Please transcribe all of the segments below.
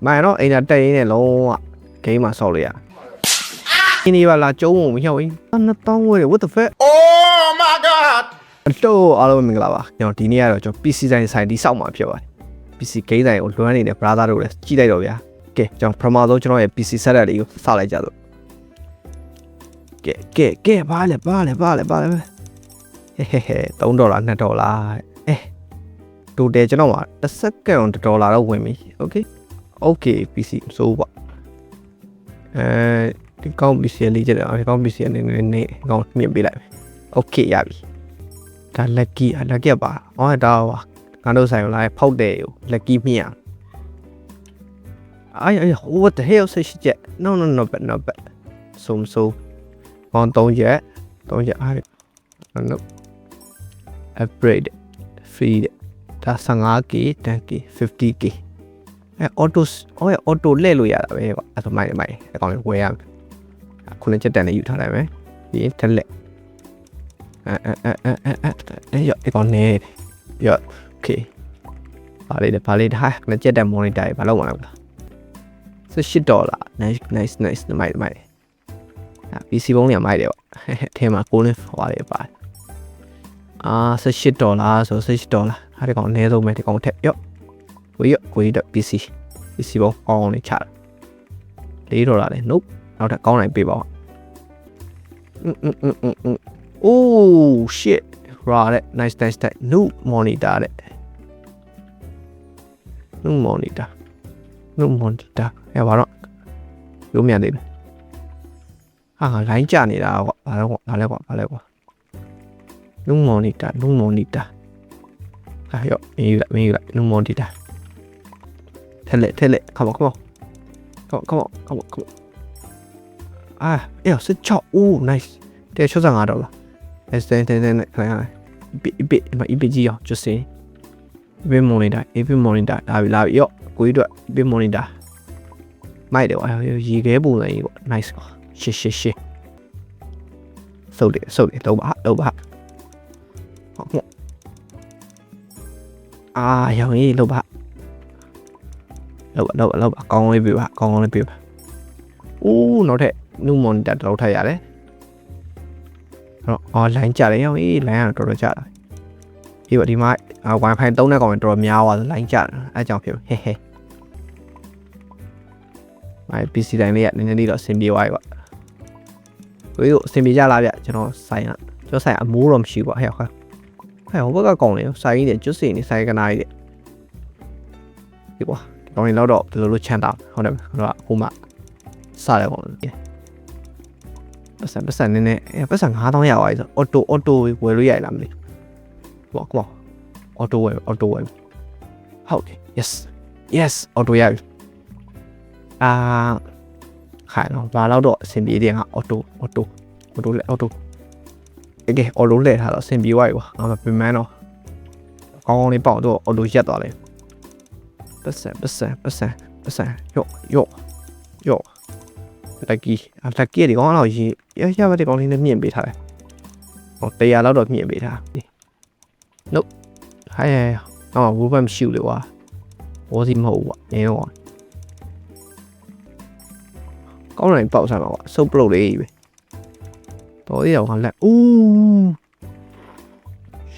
မိုင်တော့အိမ်သာတက်ရင်းနဲ့လုံးဝဂိမ်းမှာဆောက်လိုက်ရအင်းဒီပါလာကျုံးဝင်မရောက်ဘူး2000ဝယ် what the fuck Oh my god တော့အားလုံးမင်္ဂလာပါကျွန်တော်ဒီနေ့ကတော့ကျွန်တော် PC ဆိုင်ဒီစောက်မှာဖြစ်ပါတယ် PC ဂိမ်းဆိုင်ကိုလွှမ်းနေတဲ့ brother တို့လည်းကြည့်လိုက်တော့ဗျာကဲကျွန်တော်ပထမဆုံးကျွန်တော်ရဲ့ PC setup လေးကိုစလိုက်ကြတော့ကဲဘာလဲဟဲ့$3 $2တိုတယ်ကျွန်တော်မှာတစ်စက္ကန့်$1တော့ဝင်ပြီ okay PC ဆိုးပါဒီကောင်း PC လေးကျတယ်ဒီကောင်း PC အနေနဲ့ကောင်းမြင်ပေးလိုက်မယ် okay ရပြီဒါ lucky ပါအော်ဒါပါငါတို့ဆိုင်လာဖောက်တယ်lucky မြင်ရwhat the hell ဆက်ရှိချက် no but ဆိုကောင်း3ရက်အားno upgrade free ဒါ 15k 10k 50k auto လဲ့လို့ရတာပဲကွာအဲ့ဒါမိုက်အကောင်လေးဝယ်ရမယ်ခုနှစ်ချက်တန်လေးယူထားလိုက်မယ်ပြီးရင်ထက်လက်ရောအကောင်နေရော okay ပါလေဒါနှစ်ချက်တန် monitor ဘာလို့မလုပ်လား$18 nice မိုက် PC ဘုံလေးမိုက်တယ်ပေါ့အထဲမှာကိုလင်းဟွာလေးပါတယ်$18ဆို$18ဟာဒီကောင်အနည်းဆုံးပဲဒီကောင်ထက်ရောကိုကြီးတော့ PC ဘုံအောင်လေးချတာ$4လေ nope နောက်ထပ်ကောင်းနိုင်ပေးပါဦးoh shit right nice new monitor တဲ့ new monitor ဟဲ့ဘာတော့ရုံးမြန်သေးတယ်ဟာလိုင်းကြနေတာကွာဘာလဲကွာnew monitor ဟာရောမင်းယူလိုက် new monitor ထက်လက် come on 16 oh nice $65 let's ten ခိုင်းရ一笔ကြီးအောင် just say big monitor လာပြီရောကိုကြီးတို့ big monitor မိုက်တယ်ကွာရေခဲပုံစံကြီးကွာ nice ကွာရှစ်စုပ်တယ်လုံးပါဟုတ်ရောင်ကြီးလုံးပါကောင်းလေးပြပါအိုးနောက်ထပ် new monitor တော့ထပ်ရတယ်အဲ့တော့လိုင်းကြတယ်ရောင်ကြီးလိုင်းကတော့တော်ကြတာဒီပါဒီမှာ wifi သုံးတဲ့ကောင်တွေတော်တော်များသွားလိုင်းကြတယ်အဲ့ကြောင့်ဖြစ်ဟဲမိုင် PC တိုင်းလေးကနည်းနည်းလေးတော့အဆင်ပြေသွားပြီကွာကိုကြီးတို့အဆင်ပြေကြလားဗျကျွန်တော်ဆိုင်အမိုးတော့မရှိဘူးကွာဟဲ့ဟိုဘက်ကကောင်းလေဆိုင်ကြီးတွေကျွတ်စီနေဆိုင်ကနာကြီးတွေဒီကွာကောင်းရင်တော့ဘယ်လိုချမ်းသာဟုတ်တယ်တော့ဟိုမှာစတယ်ကောင်းပတ်စံနည်းနည်းပတ်စံ$5000ရပါပြီဆိုauto ဝယ်လို့ရလားမသိဘူးကွာ auto ဝယ်ဟုတ်တယ် yes auto ရပြီခိုင်တော့ဘာလို့တော့အဆင်ပြေတယ်ငါ auto လဲ auto လဲထားတော့အဆင်ပြေသွားပြီကွာငါမပြင်မန်းတော့ကောင်းလေးပေါက်တော့ auto ရက်သွားတယ်ပတ်စံရောလက်ကြီးဒီကောင်တော့ရပါတဲ့ကောင်လေးနဲ့မြင့်ပေးထားတယ်ဟို100လောက်တော့မြင့်ပေးထား nope ဟဲ့တော့ဘူးပဲမရှိဘူးလေကွာဘောစီမဟုတ်ဘူးကွာနင်းတော့ကောင်းတယ်ပေါက်စားမှာကွာစုပ်ပလုတ်လေးပဲတော်သေးတော့လက်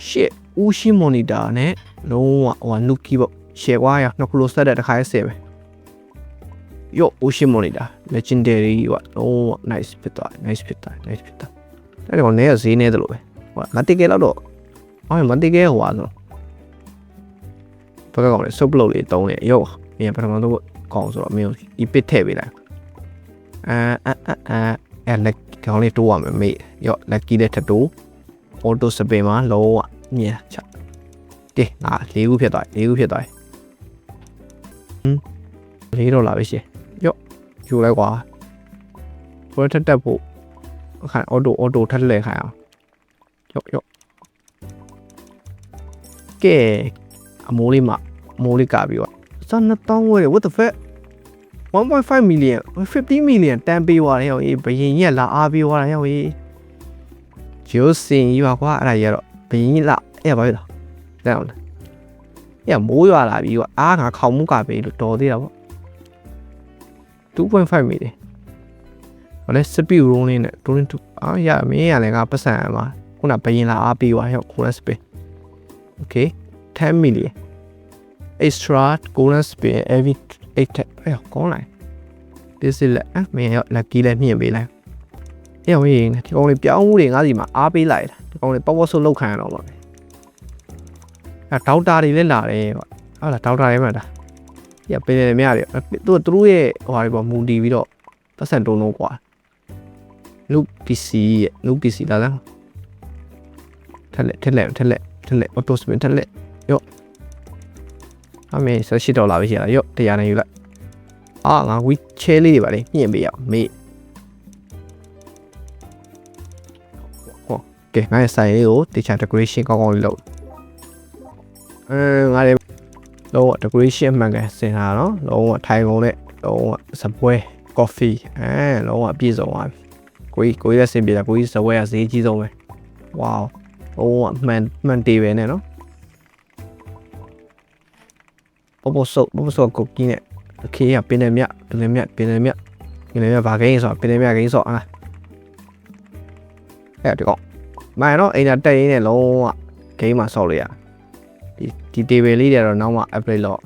shit ဦးရှိ monitor နဲ့လုံးဝဟိုနုကီပေါ့ရှယ်ကွာရနှစ်ခုလိုဆက်တဲ့တစ်ခါဆယ်ပဲယောဦးရှိ monitor legendary ကွာလုံးဝ nice ဖြစ်သွားအဲ့တော့နေရဈေးနေတယ်လို့ပဲဟိုမတိကဲတော့မတိကဲဟိုပါဆိုဘက်ကကောင်လေစုပ်ပလုတ်လေးတုံးလေယောမင်းပထမတော့ကောင်းဆိုတော့မင်း epit ထည့်ပေးလိုက်လက်ကောင်လေးတိုးရမယ်မေးရော lucky တဲ့ထတိုး auto spin မှာလုံးဝမြင်ချကဲငါ4ခုဖြစ်သွားပြီ$4ပဲရှင်ရောယူလိုက်ကွာဘယ်ထက်တက်ဖို့ခိုင် auto ထက်လဲခိုင်အောင်ရောကဲအမိုးလေးကပြီးတော့$2000ဝယ် what the fuck 1.5 million 50 million တန်ပေးသွားတယ်ဟိုဘယင်ကြီးလာအားပေးသွားတယ်ဟိုဂျိုးစင်ကြီးပါကွာအဲ့ဒါကြီးကတော့ဘယင်ကြီးလာအဲ့ဘာဖြစ်လဲတဲ့ဟုတ်လားအဲ့မိုးရွာလာပြီကွာအားငါခေါင်မှုကပေးလို့တော်သေးတာပေါ့ 2.5 မီတယ်ဟောလဲ speed rolling နဲ့ rolling 2ရမင်းရလည်းငါပတ်စံမှာခုနဘရင်လာအားပေးသွားရောက် golden speed okay 10 million extra golden speed every 8 အဲ့ကောင်းလိုက် this is မင်းရ lucky လည်းမြင်ပေးလိုက်အဲ့ဟိုရင်ဒီကောင်လေးပြောင်းမှုတွေငါစီမှာအားပေးလိုက်တာဒီကောင်လေးပေါ့ပေါ့ဆုပ်လောက်ခံရတော့ပါအဲ့ဒေါက်တာတွေလည်းလာတယ်ကွာဟုတ်လားဒေါက်တာတွေမှတာပြပေးတယ်မြရတယ်သူတို့ရဲ့ဟိုဟာတွေပေါ့မူတည်ပြီးတော့ပတ်စံတုံးလုံးကွာလူပစ္စည်းရဲ့လူပစ္စည်းလာလားထက်လက်အော်တိုစပင်ထက်လက်ရော့အမေ$18ပဲရှိရရော့100နဲ့ယူလိုက်ငါဝီချဲလေးတွေပါလေမြင့်ပေးရအောင်မေးကဲငါရဲ့ဆိုင်လေးကိုတခြား decoration ကောင်းကောင်းလေးလုပ်ငါလည်းလုံးဝ decoration မှန်ကန်စင်တာနော်လုံးဝထိုင်ကုန်နဲ့လုံးဝစပွဲ coffee လုံးဝအပြည့်စုံပါပြီကိုကြီးရဲ့စင်ပြေတာကိုကြီးစပွဲကဈေးကြီးဆုံးပဲ wow လုံးဝမှန်တေးပဲနဲ့နော်ဘောဆော့ကိုကြီးနဲ့ okay ကပင်နေမြဘာဂိမ်းဆိုပင်နေမြဂိမ်းဆိုအဲ့ဒီကောမိုင်တော့အိမ်တက်ရင်းနဲ့လုံးဝဂိမ်းမှာဆော့လို့ရဒီ table လေးတွေတော့နောက်မှ upgrade လုပ်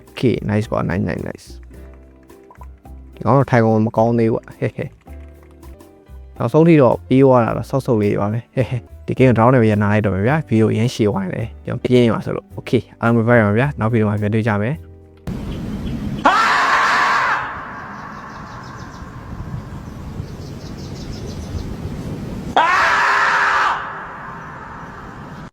okay nice ပါ nice ဒီကောင်တော့ထိုင်ကုန်မကောင်းသေးဘူးဟဲ့နောက်ဆုံးထိတော့ပြီးသွားတာတော့ဆော့လေးပါပဲဟဲ့ဒီ game ကို down နဲ့ပဲရနာလိုက်တော့မယ်ဗျာဗီဒီယိုရင်းရှည်ဝိုင်းတယ်ကျွန်တော်ပြင်းနေမှာဆိုလို့ okay အားလုံးပဲပါရမှာဗျာနောက်ဗီဒီယိုမှာပြန်တွေ့ကြမယ်